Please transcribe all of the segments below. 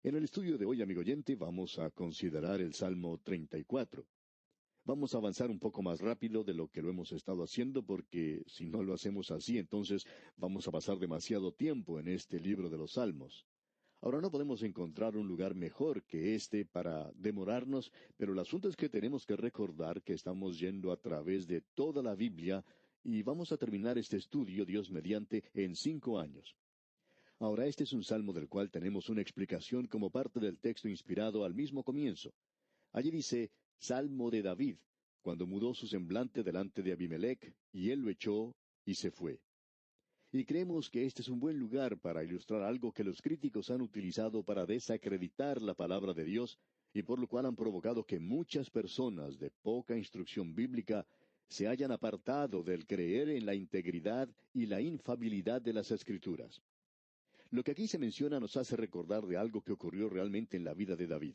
En el estudio de hoy, amigo oyente, vamos a considerar el Salmo 34. Vamos a avanzar un poco más rápido de lo que lo hemos estado haciendo, porque si no lo hacemos así, entonces vamos a pasar demasiado tiempo en este libro de los Salmos. Ahora no podemos encontrar un lugar mejor que este para demorarnos, pero el asunto es que tenemos que recordar que estamos yendo a través de toda la Biblia y vamos a terminar este estudio, Dios mediante, en 5 años. Ahora, este es un salmo del cual tenemos una explicación como parte del texto inspirado al mismo comienzo. Allí dice, Salmo de David, cuando mudó su semblante delante de Abimelech, y él lo echó y se fue. Y creemos que este es un buen lugar para ilustrar algo que los críticos han utilizado para desacreditar la palabra de Dios, y por lo cual han provocado que muchas personas de poca instrucción bíblica se hayan apartado del creer en la integridad y la infabilidad de las Escrituras. Lo que aquí se menciona nos hace recordar de algo que ocurrió realmente en la vida de David.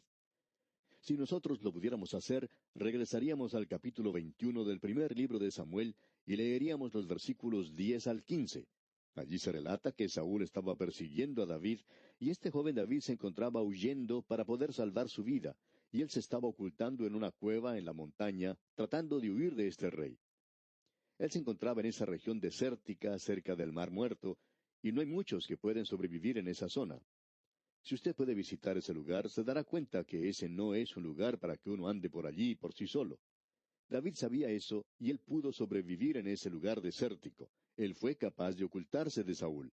Si nosotros lo pudiéramos hacer, regresaríamos al capítulo 21 del primer libro de Samuel y leeríamos los versículos 10 al 15. Allí se relata que Saúl estaba persiguiendo a David, y este joven David se encontraba huyendo para poder salvar su vida, y él se estaba ocultando en una cueva en la montaña, tratando de huir de este rey. Él se encontraba en esa región desértica cerca del Mar Muerto, y no hay muchos que pueden sobrevivir en esa zona. Si usted puede visitar ese lugar, se dará cuenta que ese no es un lugar para que uno ande por allí por sí solo. David sabía eso, y él pudo sobrevivir en ese lugar desértico. Él fue capaz de ocultarse de Saúl.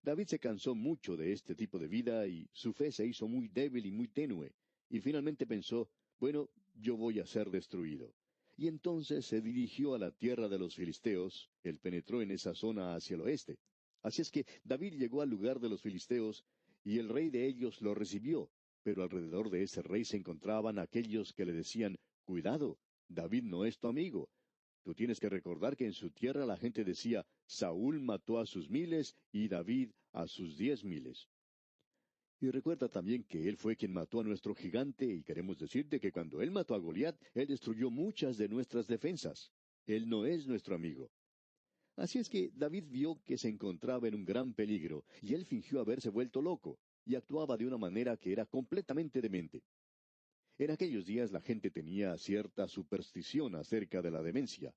David se cansó mucho de este tipo de vida y su fe se hizo muy débil y muy tenue, y finalmente pensó, bueno, yo voy a ser destruido. Y entonces se dirigió a la tierra de los filisteos, él penetró en esa zona hacia el oeste. Así es que David llegó al lugar de los filisteos, y el rey de ellos lo recibió, pero alrededor de ese rey se encontraban aquellos que le decían, cuidado, David no es tu amigo. Tú tienes que recordar que en su tierra la gente decía, Saúl mató a sus miles y David a sus 10,000. Y recuerda también que él fue quien mató a nuestro gigante, y queremos decirte que cuando él mató a Goliat, él destruyó muchas de nuestras defensas. Él no es nuestro amigo. Así es que David vio que se encontraba en un gran peligro, y él fingió haberse vuelto loco, y actuaba de una manera que era completamente demente. En aquellos días la gente tenía cierta superstición acerca de la demencia.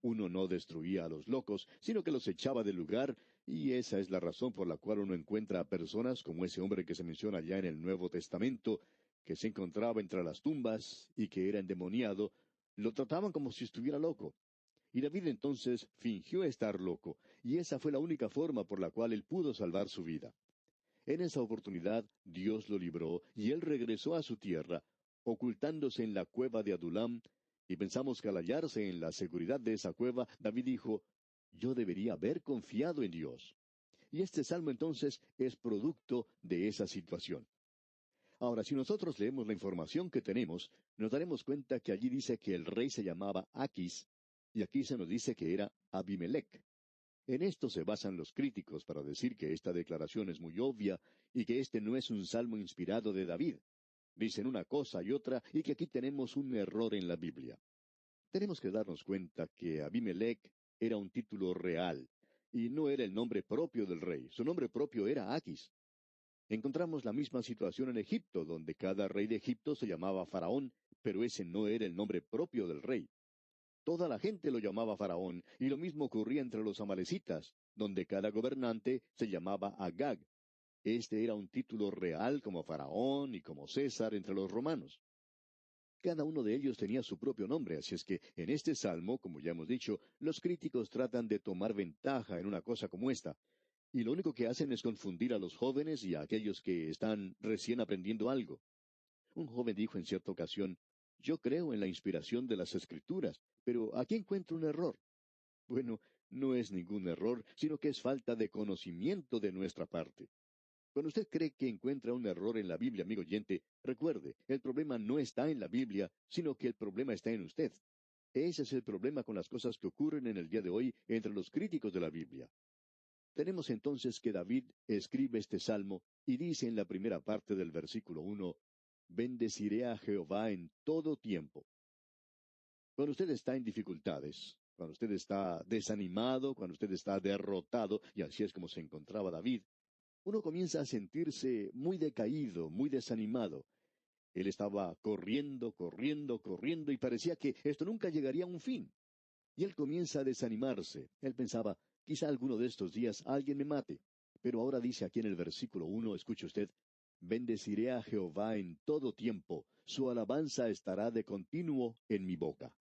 Uno no destruía a los locos, sino que los echaba del lugar, y esa es la razón por la cual uno encuentra a personas como ese hombre que se menciona ya en el Nuevo Testamento, que se encontraba entre las tumbas y que era endemoniado, lo trataban como si estuviera loco. Y David entonces fingió estar loco, y esa fue la única forma por la cual él pudo salvar su vida. En esa oportunidad Dios lo libró, y él regresó a su tierra, ocultándose en la cueva de Adulam, y pensamos que al hallarse en la seguridad de esa cueva, David dijo, yo debería haber confiado en Dios. Y este salmo entonces es producto de esa situación. Ahora, si nosotros leemos la información que tenemos, nos daremos cuenta que allí dice que el rey se llamaba Aquis, y aquí se nos dice que era Abimelech. En esto se basan los críticos para decir que esta declaración es muy obvia y que este no es un salmo inspirado de David. Dicen una cosa y otra y que aquí tenemos un error en la Biblia. Tenemos que darnos cuenta que Abimelech era un título real y no era el nombre propio del rey. Su nombre propio era Aquis. Encontramos la misma situación en Egipto, donde cada rey de Egipto se llamaba Faraón, pero ese no era el nombre propio del rey. Toda la gente lo llamaba Faraón, y lo mismo ocurría entre los amalecitas, donde cada gobernante se llamaba Agag. Este era un título real como Faraón y como César entre los romanos. Cada uno de ellos tenía su propio nombre, así es que en este salmo, como ya hemos dicho, los críticos tratan de tomar ventaja en una cosa como esta, y lo único que hacen es confundir a los jóvenes y a aquellos que están recién aprendiendo algo. Un joven dijo en cierta ocasión, yo creo en la inspiración de las Escrituras, pero aquí encuentro un error. Bueno, no es ningún error, sino que es falta de conocimiento de nuestra parte. Cuando usted cree que encuentra un error en la Biblia, amigo oyente, recuerde, el problema no está en la Biblia, sino que el problema está en usted. Ese es el problema con las cosas que ocurren en el día de hoy entre los críticos de la Biblia. Tenemos entonces que David escribe este salmo y dice en la primera parte del versículo 1, Bendeciré a Jehová en todo tiempo. Cuando usted está en dificultades, cuando usted está desanimado, cuando usted está derrotado, y así es como se encontraba David, uno comienza a sentirse muy decaído, muy desanimado. Él estaba corriendo, corriendo, corriendo y parecía que esto nunca llegaría a un fin. Y él comienza a desanimarse. Él pensaba, quizá alguno de estos días alguien me mate. Pero ahora dice aquí en el versículo 1, escuche usted, bendeciré a Jehová en todo tiempo, su alabanza estará de continuo en mi boca.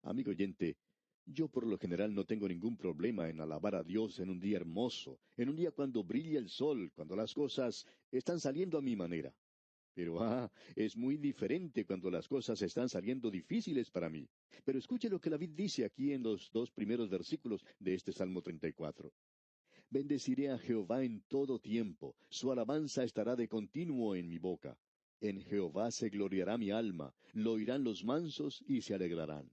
Amigo oyente, yo por lo general no tengo ningún problema en alabar a Dios en un día hermoso, en un día cuando brilla el sol, cuando las cosas están saliendo a mi manera. Pero es muy diferente cuando las cosas están saliendo difíciles para mí. Pero escuche lo que David dice aquí en los dos primeros versículos de este Salmo 34. Bendeciré a Jehová en todo tiempo, su alabanza estará de continuo en mi boca. En Jehová se gloriará mi alma, lo oirán los mansos y se alegrarán.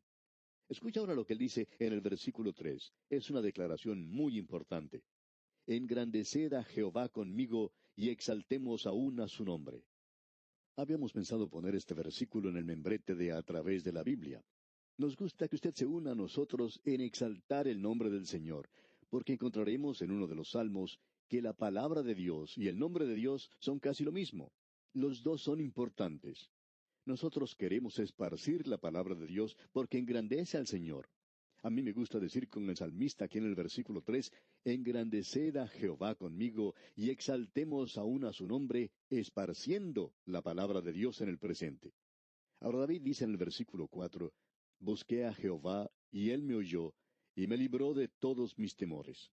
Escucha ahora lo que él dice en el versículo 3. Es una declaración muy importante. Engrandeced a Jehová conmigo y exaltemos aún a su nombre. Habíamos pensado poner este versículo en el membrete de A través de la Biblia. Nos gusta que usted se una a nosotros en exaltar el nombre del Señor, porque encontraremos en uno de los salmos que la palabra de Dios y el nombre de Dios son casi lo mismo. Los dos son importantes. Nosotros queremos esparcir la palabra de Dios porque engrandece al Señor. A mí me gusta decir con el salmista aquí en el versículo 3, engrandeced a Jehová conmigo y exaltemos aún a su nombre, esparciendo la palabra de Dios en el presente. Ahora David dice en el versículo 4, busqué a Jehová y él me oyó y me libró de todos mis temores.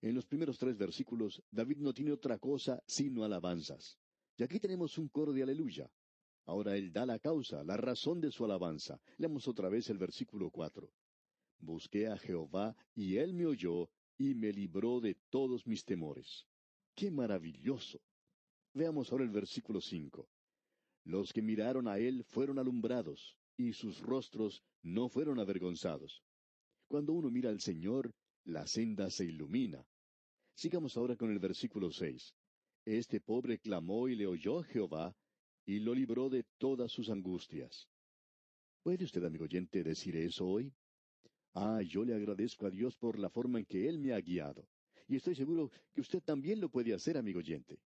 En los primeros tres versículos, David no tiene otra cosa sino alabanzas. Y aquí tenemos un coro de aleluya. Ahora él da la causa, la razón de su alabanza. Leamos otra vez el versículo 4. Busqué a Jehová, y él me oyó, y me libró de todos mis temores. ¡Qué maravilloso! Veamos ahora el versículo 5. Los que miraron a él fueron alumbrados, y sus rostros no fueron avergonzados. Cuando uno mira al Señor, la senda se ilumina. Sigamos ahora con el versículo 6. Este pobre clamó y le oyó Jehová, y lo libró de todas sus angustias. ¿Puede usted, amigo oyente, decir eso hoy? Yo le agradezco a Dios por la forma en que Él me ha guiado. Y estoy seguro que usted también lo puede hacer, amigo oyente.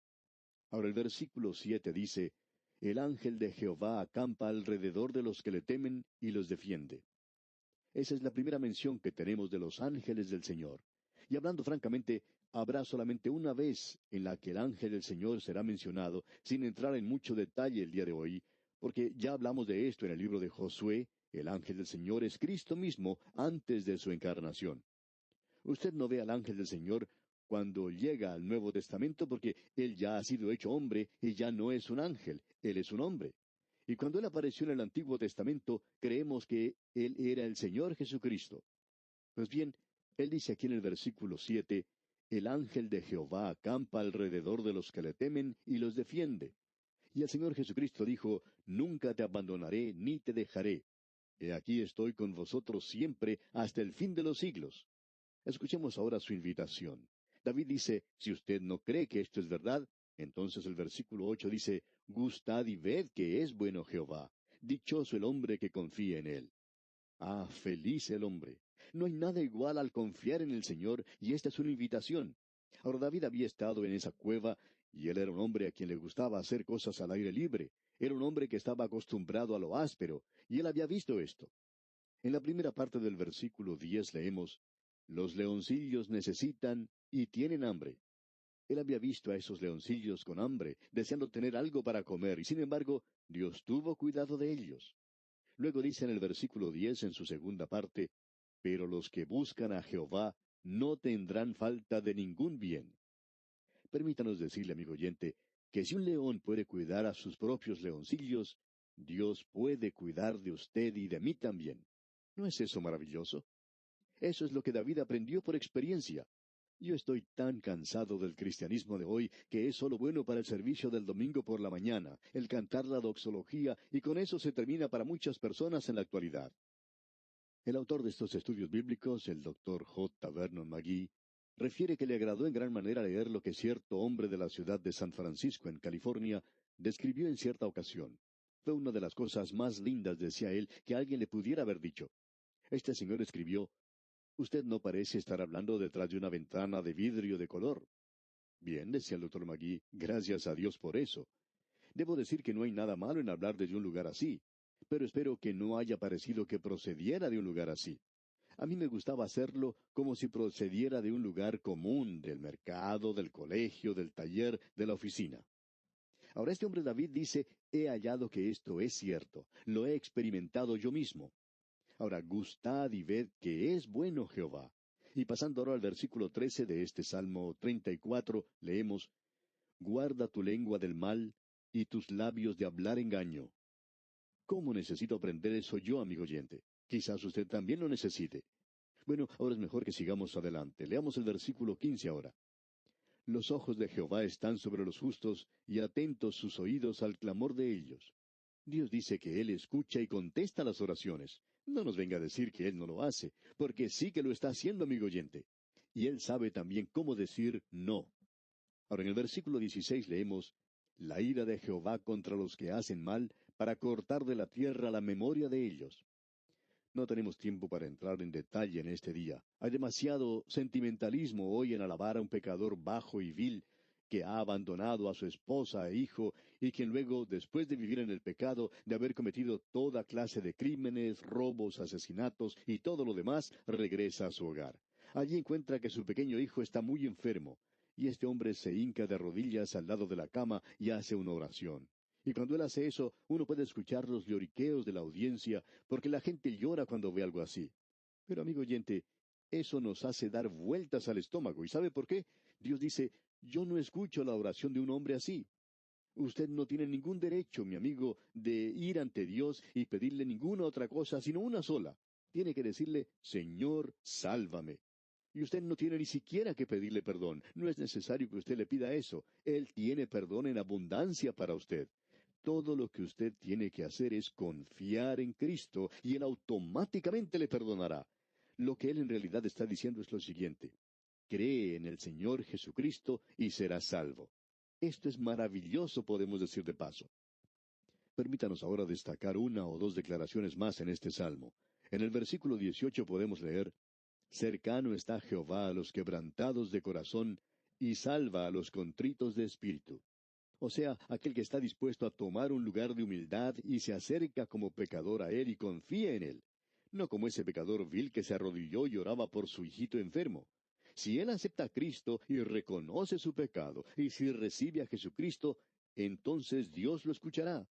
Ahora el versículo 7 dice, el ángel de Jehová acampa alrededor de los que le temen y los defiende. Esa es la primera mención que tenemos de los ángeles del Señor. Y hablando francamente, habrá solamente una vez en la que el ángel del Señor será mencionado, sin entrar en mucho detalle el día de hoy, porque ya hablamos de esto en el libro de Josué. El ángel del Señor es Cristo mismo antes de su encarnación. Usted no ve al ángel del Señor cuando llega al Nuevo Testamento porque Él ya ha sido hecho hombre y ya no es un ángel, Él es un hombre. Y cuando Él apareció en el Antiguo Testamento, creemos que Él era el Señor Jesucristo. Pues bien, Él dice aquí en el versículo 7, el ángel de Jehová acampa alrededor de los que le temen y los defiende. Y el Señor Jesucristo dijo, nunca te abandonaré ni te dejaré. He aquí estoy con vosotros siempre hasta el fin de los siglos. Escuchemos ahora su invitación. David dice, si usted no cree que esto es verdad, entonces el versículo 8 dice, gustad y ved que es bueno Jehová. Dichoso el hombre que confía en él. Feliz el hombre. No hay nada igual al confiar en el Señor, y esta es una invitación. Ahora David había estado en esa cueva, y él era un hombre a quien le gustaba hacer cosas al aire libre. Era un hombre que estaba acostumbrado a lo áspero, y él había visto esto. En la primera parte del versículo 10 leemos, los leoncillos necesitan y tienen hambre. Él había visto a esos leoncillos con hambre, deseando tener algo para comer, y sin embargo, Dios tuvo cuidado de ellos. Luego dice en el versículo 10 en su segunda parte, pero los que buscan a Jehová no tendrán falta de ningún bien. Permítanos decirle, amigo oyente, que si un león puede cuidar a sus propios leoncillos, Dios puede cuidar de usted y de mí también. ¿No es eso maravilloso? Eso es lo que David aprendió por experiencia. Yo estoy tan cansado del cristianismo de hoy que es solo bueno para el servicio del domingo por la mañana, el cantar la doxología, y con eso se termina para muchas personas en la actualidad. El autor de estos estudios bíblicos, el doctor J. Vernon McGee, refiere que le agradó en gran manera leer lo que cierto hombre de la ciudad de San Francisco, en California, describió en cierta ocasión. Fue una de las cosas más lindas, decía él, que alguien le pudiera haber dicho. Este señor escribió, usted no parece estar hablando detrás de una ventana de vidrio de color. Bien, decía el doctor Magui, gracias a Dios por eso. Debo decir que no hay nada malo en hablar desde un lugar así, pero espero que no haya parecido que procediera de un lugar así. A mí me gustaba hacerlo como si procediera de un lugar común, del mercado, del colegio, del taller, de la oficina. Ahora este hombre David dice, he hallado que esto es cierto, lo he experimentado yo mismo. Ahora, gustad y ved que es bueno Jehová. Y pasando ahora al versículo 13 de este Salmo 34, leemos, guarda tu lengua del mal y tus labios de hablar engaño. ¿Cómo necesito aprender eso yo, amigo oyente? Quizás usted también lo necesite. Bueno, ahora es mejor que sigamos adelante. Leamos el versículo 15 ahora. Los ojos de Jehová están sobre los justos y atentos sus oídos al clamor de ellos. Dios dice que Él escucha y contesta las oraciones. No nos venga a decir que Él no lo hace, porque sí que lo está haciendo, amigo oyente. Y Él sabe también cómo decir no. Ahora en el versículo 16 leemos, la ira de Jehová contra los que hacen mal, para cortar de la tierra la memoria de ellos. No tenemos tiempo para entrar en detalle en este día. Hay demasiado sentimentalismo hoy en alabar a un pecador bajo y vil que ha abandonado a su esposa e hijo y quien luego, después de vivir en el pecado, de haber cometido toda clase de crímenes, robos, asesinatos y todo lo demás, regresa a su hogar. Allí encuentra que su pequeño hijo está muy enfermo, y este hombre se hinca de rodillas al lado de la cama y hace una oración. Y cuando él hace eso, uno puede escuchar los lloriqueos de la audiencia, porque la gente llora cuando ve algo así. Pero, amigo oyente, eso nos hace dar vueltas al estómago. ¿Y sabe por qué? Dios dice, yo no escucho la oración de un hombre así. Usted no tiene ningún derecho, mi amigo, de ir ante Dios y pedirle ninguna otra cosa, sino una sola. Tiene que decirle, Señor, sálvame. Y usted no tiene ni siquiera que pedirle perdón. No es necesario que usted le pida eso. Él tiene perdón en abundancia para usted. Todo lo que usted tiene que hacer es confiar en Cristo y Él automáticamente le perdonará. Lo que Él en realidad está diciendo es lo siguiente. Cree en el Señor Jesucristo y serás salvo. Esto es maravilloso, podemos decir de paso. Permítanos ahora destacar una o dos declaraciones más en este salmo. En el versículo 18 podemos leer, cercano está Jehová a los quebrantados de corazón y salva a los contritos de espíritu. O sea, aquel que está dispuesto a tomar un lugar de humildad y se acerca como pecador a Él y confía en Él. No como ese pecador vil que se arrodilló y oraba por su hijito enfermo. Si él acepta a Cristo y reconoce su pecado, y si recibe a Jesucristo, entonces Dios lo escuchará.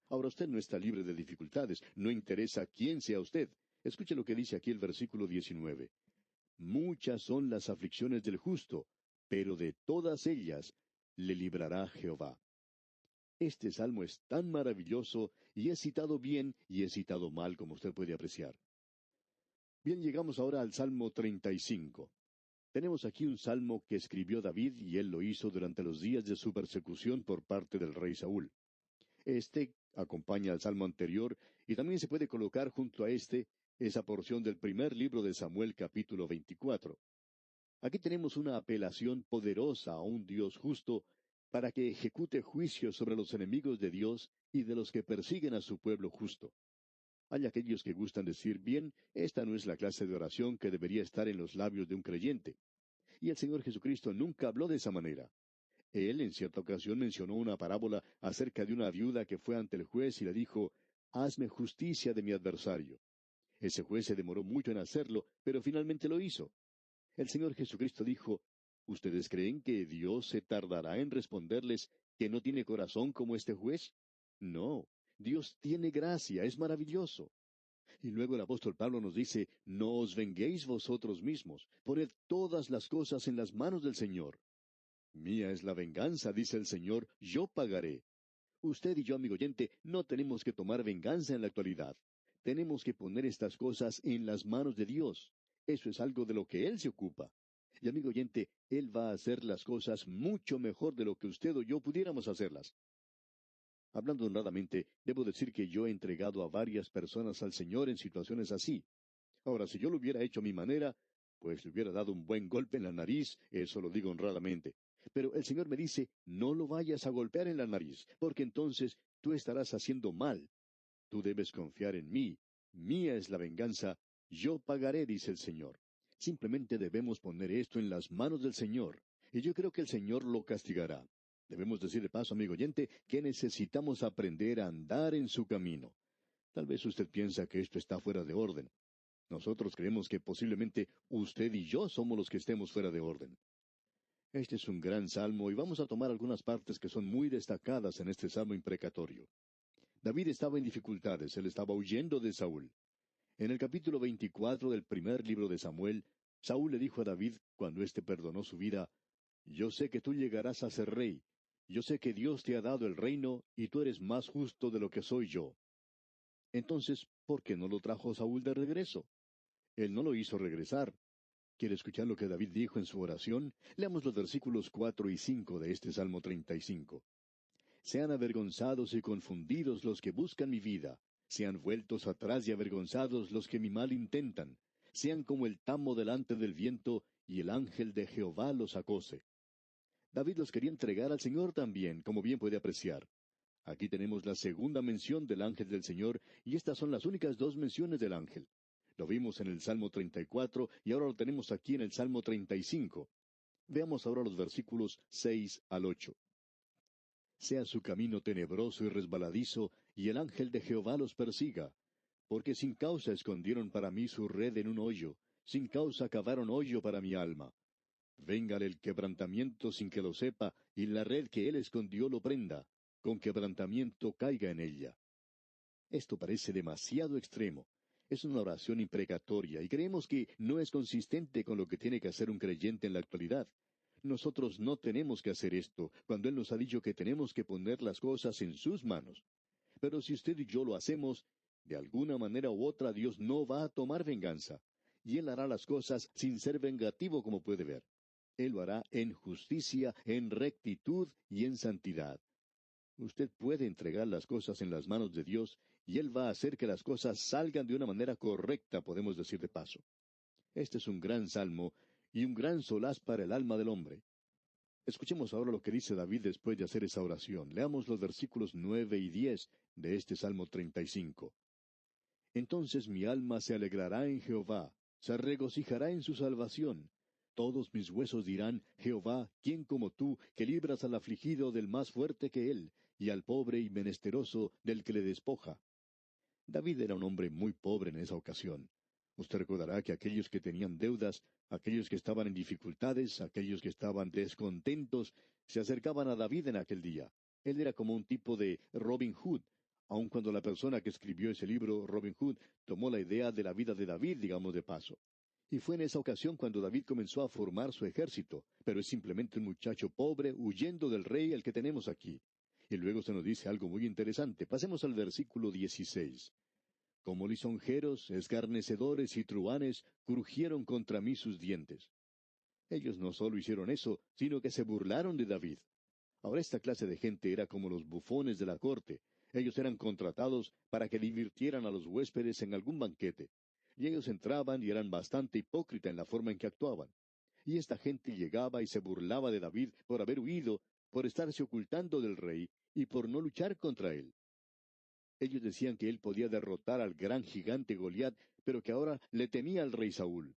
Ahora usted no está libre de dificultades, no interesa quién sea usted. Escuche lo que dice aquí el versículo 19. Muchas son las aflicciones del justo, pero de todas ellas le librará Jehová. Este salmo es tan maravilloso y es citado bien y es citado mal, como usted puede apreciar. Bien, llegamos ahora al Salmo 35. Tenemos aquí un salmo que escribió David y él lo hizo durante los días de su persecución por parte del rey Saúl. Este acompaña al salmo anterior y también se puede colocar junto a este esa porción del primer libro de Samuel capítulo 24. Aquí tenemos una apelación poderosa a un Dios justo para que ejecute juicio sobre los enemigos de Dios y de los que persiguen a su pueblo justo. Hay aquellos que gustan decir, bien, esta no es la clase de oración que debería estar en los labios de un creyente. Y el Señor Jesucristo nunca habló de esa manera. Él en cierta ocasión mencionó una parábola acerca de una viuda que fue ante el juez y le dijo, hazme justicia de mi adversario. Ese juez se demoró mucho en hacerlo, pero finalmente lo hizo. El Señor Jesucristo dijo, ¿ustedes creen que Dios se tardará en responderles que no tiene corazón como este juez? No, Dios tiene gracia, es maravilloso. Y luego el apóstol Pablo nos dice, no os venguéis vosotros mismos, poned todas las cosas en las manos del Señor. Mía es la venganza, dice el Señor, yo pagaré. Usted y yo, amigo oyente, no tenemos que tomar venganza en la actualidad. Tenemos que poner estas cosas en las manos de Dios. Eso es algo de lo que Él se ocupa. Y amigo oyente, Él va a hacer las cosas mucho mejor de lo que usted o yo pudiéramos hacerlas. Hablando honradamente, debo decir que yo he entregado a varias personas al Señor en situaciones así. Ahora, si yo lo hubiera hecho a mi manera, pues le hubiera dado un buen golpe en la nariz, eso lo digo honradamente. Pero el Señor me dice, no lo vayas a golpear en la nariz, porque entonces tú estarás haciendo mal. Tú debes confiar en mí. Mía es la venganza, yo pagaré, dice el Señor. Simplemente debemos poner esto en las manos del Señor. Y yo creo que el Señor lo castigará. Debemos decir de paso, amigo oyente, que necesitamos aprender a andar en su camino. Tal vez usted piensa que esto está fuera de orden. Nosotros creemos que posiblemente usted y yo somos los que estemos fuera de orden. Este es un gran salmo y vamos a tomar algunas partes que son muy destacadas en este salmo imprecatorio. David estaba en dificultades, él estaba huyendo de Saúl. En el capítulo 24 del primer libro de Samuel, Saúl le dijo a David, cuando éste perdonó su vida, «Yo sé que tú llegarás a ser rey. Yo sé que Dios te ha dado el reino y tú eres más justo de lo que soy yo». Entonces, ¿por qué no lo trajo Saúl de regreso? Él no lo hizo regresar. ¿Quiere escuchar lo que David dijo en su oración? Leamos los versículos 4 y 5 de este Salmo 35. Sean avergonzados y confundidos los que buscan mi vida. Sean vueltos atrás y avergonzados los que mi mal intentan. Sean como el tamo delante del viento, y el ángel de Jehová los acose. David los quería entregar al Señor también, como bien puede apreciar. Aquí tenemos la segunda mención del ángel del Señor, y estas son las únicas dos menciones del ángel. Lo vimos en el Salmo 34, y ahora lo tenemos aquí en el Salmo 35. Veamos ahora los versículos 6 al 8. Sea su camino tenebroso y resbaladizo, y el ángel de Jehová los persiga. Porque sin causa escondieron para mí su red en un hoyo, sin causa cavaron hoyo para mi alma. Véngale el quebrantamiento sin que lo sepa, y la red que él escondió lo prenda, con quebrantamiento caiga en ella. Esto parece demasiado extremo. Es una oración imprecatoria, y creemos que no es consistente con lo que tiene que hacer un creyente en la actualidad. Nosotros no tenemos que hacer esto, cuando Él nos ha dicho que tenemos que poner las cosas en sus manos. Pero si usted y yo lo hacemos, de alguna manera u otra Dios no va a tomar venganza, y Él hará las cosas sin ser vengativo como puede ver. Él lo hará en justicia, en rectitud y en santidad. Usted puede entregar las cosas en las manos de Dios, y Él va a hacer que las cosas salgan de una manera correcta, podemos decir de paso. Este es un gran salmo y un gran solaz para el alma del hombre. Escuchemos ahora lo que dice David después de hacer esa oración. Leamos los versículos 9 y 10 de este Salmo 35. Entonces mi alma se alegrará en Jehová, se regocijará en su salvación. Todos mis huesos dirán, Jehová, ¿quién como tú, que libras al afligido del más fuerte que él, y al pobre y menesteroso del que le despoja? David era un hombre muy pobre en esa ocasión. Usted recordará que aquellos que tenían deudas, aquellos que estaban en dificultades, aquellos que estaban descontentos, se acercaban a David en aquel día. Él era como un tipo de Robin Hood, aun cuando la persona que escribió ese libro, Robin Hood, tomó la idea de la vida de David, digamos de paso. Y fue en esa ocasión cuando David comenzó a formar su ejército, pero es simplemente un muchacho pobre huyendo del rey el que tenemos aquí. Y luego se nos dice algo muy interesante. Pasemos al versículo 16. Como lisonjeros, escarnecedores y truhanes, crujieron contra mí sus dientes. Ellos no solo hicieron eso, sino que se burlaron de David. Ahora esta clase de gente era como los bufones de la corte. Ellos eran contratados para que divirtieran a los huéspedes en algún banquete. Y ellos entraban y eran bastante hipócritas en la forma en que actuaban. Y esta gente llegaba y se burlaba de David por haber huido, por estarse ocultando del rey y por no luchar contra él. Ellos decían que él podía derrotar al gran gigante Goliat, pero que ahora le temía al rey Saúl.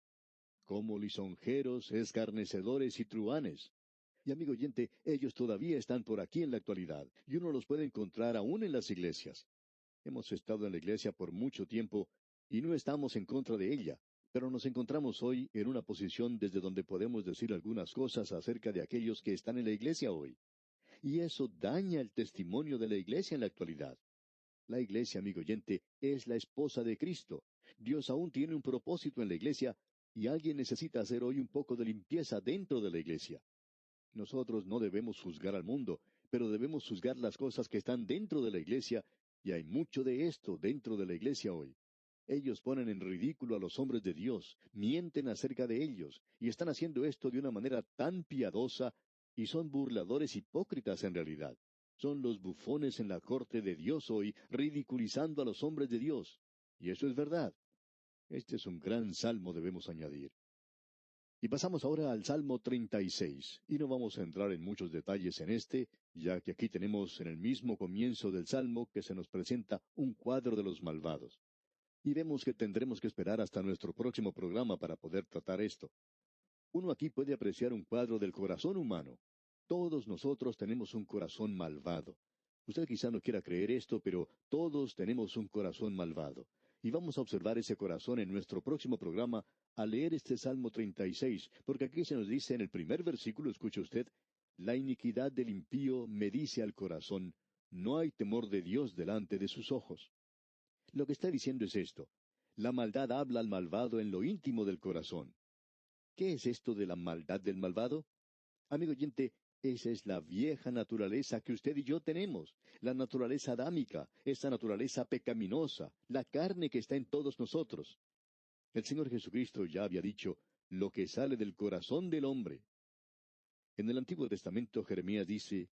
Como lisonjeros, escarnecedores y truhanes. Y amigo oyente, ellos todavía están por aquí en la actualidad, y uno los puede encontrar aún en las iglesias. Hemos estado en la iglesia por mucho tiempo, y no estamos en contra de ella, pero nos encontramos hoy en una posición desde donde podemos decir algunas cosas acerca de aquellos que están en la iglesia hoy. Y eso daña el testimonio de la iglesia en la actualidad. La iglesia, amigo oyente, es la esposa de Cristo. Dios aún tiene un propósito en la iglesia, y alguien necesita hacer hoy un poco de limpieza dentro de la iglesia. Nosotros no debemos juzgar al mundo, pero debemos juzgar las cosas que están dentro de la iglesia, y hay mucho de esto dentro de la iglesia hoy. Ellos ponen en ridículo a los hombres de Dios, mienten acerca de ellos, y están haciendo esto de una manera tan piadosa, y son burladores hipócritas en realidad. Son los bufones en la corte de Dios hoy, ridiculizando a los hombres de Dios. Y eso es verdad. Este es un gran salmo, debemos añadir. Y pasamos ahora al Salmo 36, y no vamos a entrar en muchos detalles en este, ya que aquí tenemos en el mismo comienzo del Salmo que se nos presenta un cuadro de los malvados. Y vemos que tendremos que esperar hasta nuestro próximo programa para poder tratar esto. Uno aquí puede apreciar un cuadro del corazón humano. Todos nosotros tenemos un corazón malvado. Usted quizá no quiera creer esto, pero todos tenemos un corazón malvado. Y vamos a observar ese corazón en nuestro próximo programa al leer este Salmo 36, porque aquí se nos dice en el primer versículo, escuche usted, la iniquidad del impío me dice al corazón, no hay temor de Dios delante de sus ojos. Lo que está diciendo es esto, la maldad habla al malvado en lo íntimo del corazón. ¿Qué es esto de la maldad del malvado? Amigo oyente, esa es la vieja naturaleza que usted y yo tenemos, la naturaleza adámica, esa naturaleza pecaminosa, la carne que está en todos nosotros. El Señor Jesucristo ya había dicho, lo que sale del corazón del hombre. En el Antiguo Testamento Jeremías dice,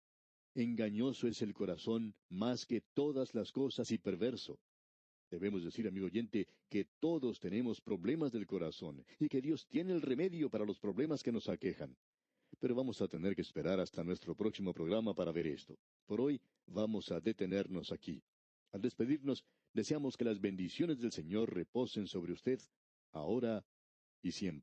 engañoso es el corazón más que todas las cosas y perverso. Debemos decir, amigo oyente, que todos tenemos problemas del corazón y que Dios tiene el remedio para los problemas que nos aquejan. Pero vamos a tener que esperar hasta nuestro próximo programa para ver esto. Por hoy vamos a detenernos aquí. Al despedirnos, deseamos que las bendiciones del Señor reposen sobre usted, ahora y siempre.